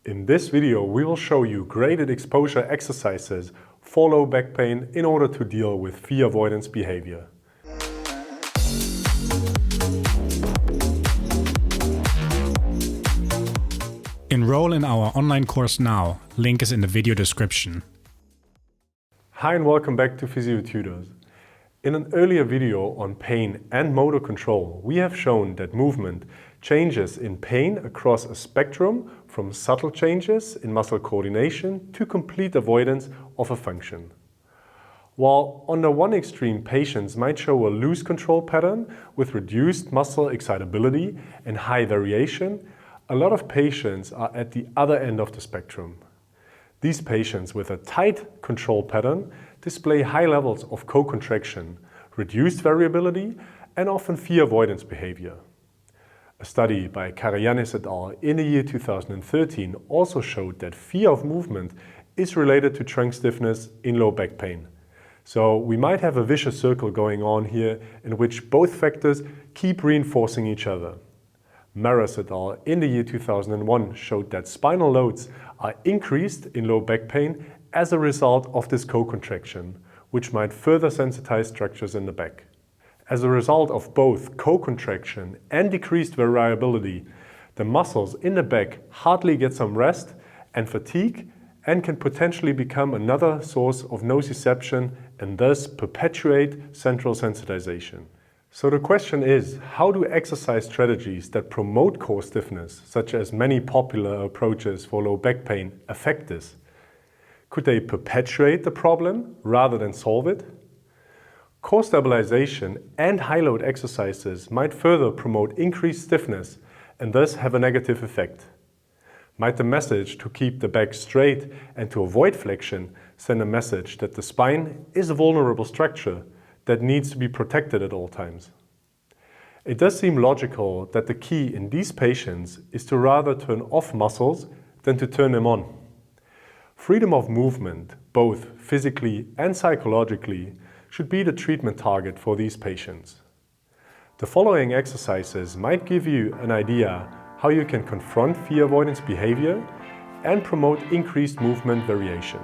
In this video, we will show you graded exposure exercises for low back pain in order to deal with fear avoidance behavior. Enroll in our online course now. Link is in the video description. Hi and welcome back to Physiotutors. In an earlier video on pain and motor control, we have shown that movement changes in pain across a spectrum from subtle changes in muscle coordination to complete avoidance of a function. While on the one extreme, patients might show a loose control pattern with reduced muscle excitability and high variation, a lot of patients are at the other end of the spectrum. These patients with a tight control pattern display high levels of co-contraction, reduced variability, and often fear avoidance behavior. A study by Karayanis et al. In the year 2013 also showed that fear of movement is related to trunk stiffness in low back pain. So we might have a vicious circle going on here in which both factors keep reinforcing each other. Maras et al. In the year 2001 showed that spinal loads are increased in low back pain as a result of this co-contraction, which might further sensitize structures in the back. As a result of both co-contraction and decreased variability, the muscles in the back hardly get some rest and fatigue and can potentially become another source of nociception and thus perpetuate central sensitization. So the question is, how do exercise strategies that promote core stiffness, such as many popular approaches for low back pain, affect this? Could they perpetuate the problem rather than solve it? Core stabilization and high-load exercises might further promote increased stiffness and thus have a negative effect. Might the message to keep the back straight and to avoid flexion send a message that the spine is a vulnerable structure that needs to be protected at all times? It does seem logical that the key in these patients is to rather turn off muscles than to turn them on. Freedom of movement, both physically and psychologically, should be the treatment target for these patients. The following exercises might give you an idea how you can confront fear avoidance behavior and promote increased movement variation.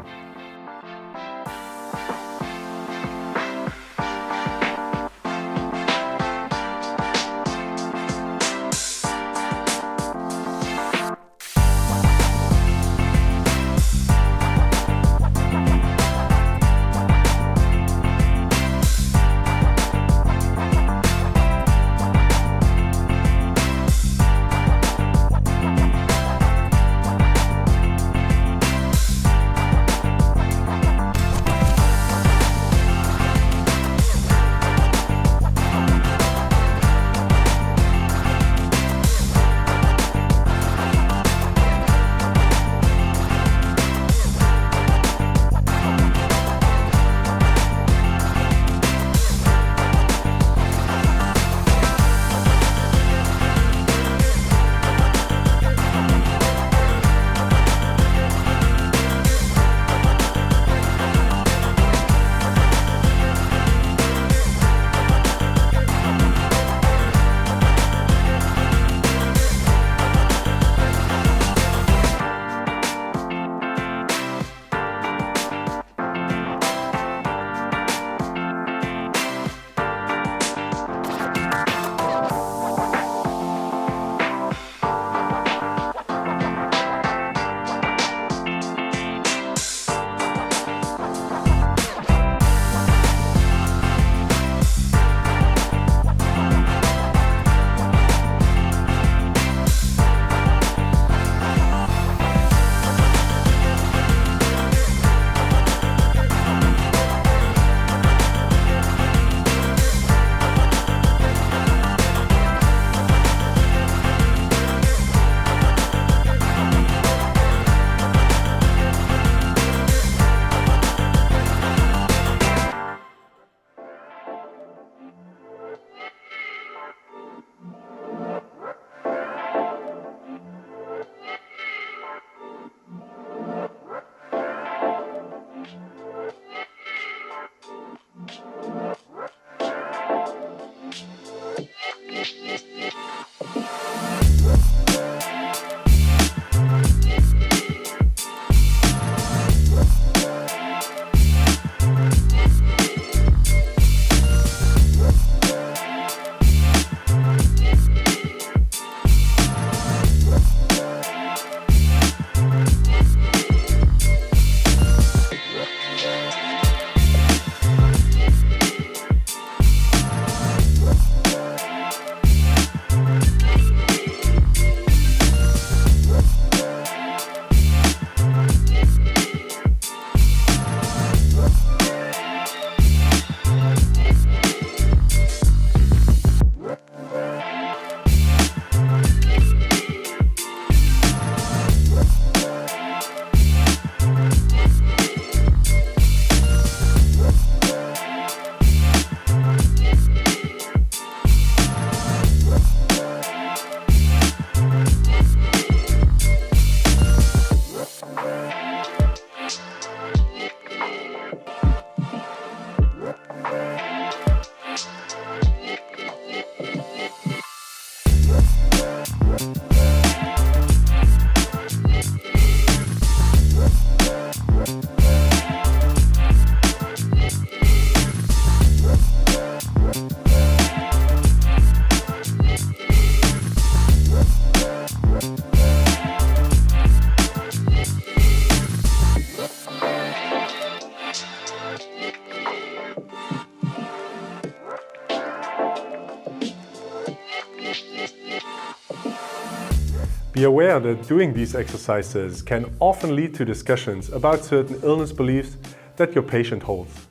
Be aware that doing these exercises can often lead to discussions about certain illness beliefs that your patient holds.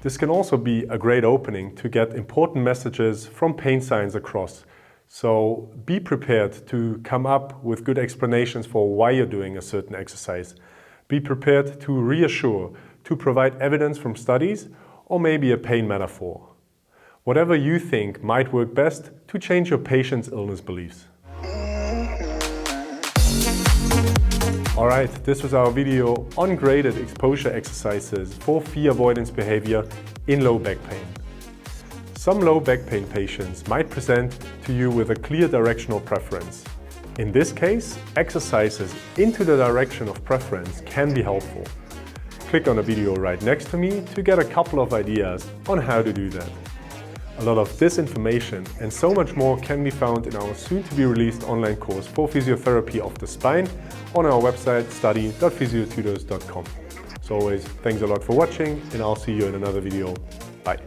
This can also be a great opening to get important messages from pain science across. So be prepared to come up with good explanations for why you're doing a certain exercise. Be prepared to reassure, to provide evidence from studies, or maybe a pain metaphor. Whatever you think might work best to change your patient's illness beliefs. Alright, this was our video on graded exposure exercises for fear avoidance behavior in low back pain. Some low back pain patients might present to you with a clear directional preference. In this case, exercises into the direction of preference can be helpful. Click on the video right next to me to get a couple of ideas on how to do that. A lot of this information and so much more can be found in our soon-to-be-released online course for physiotherapy of the spine on our website study.physiotutors.com. As always, thanks a lot for watching, and I'll see you in another video. Bye.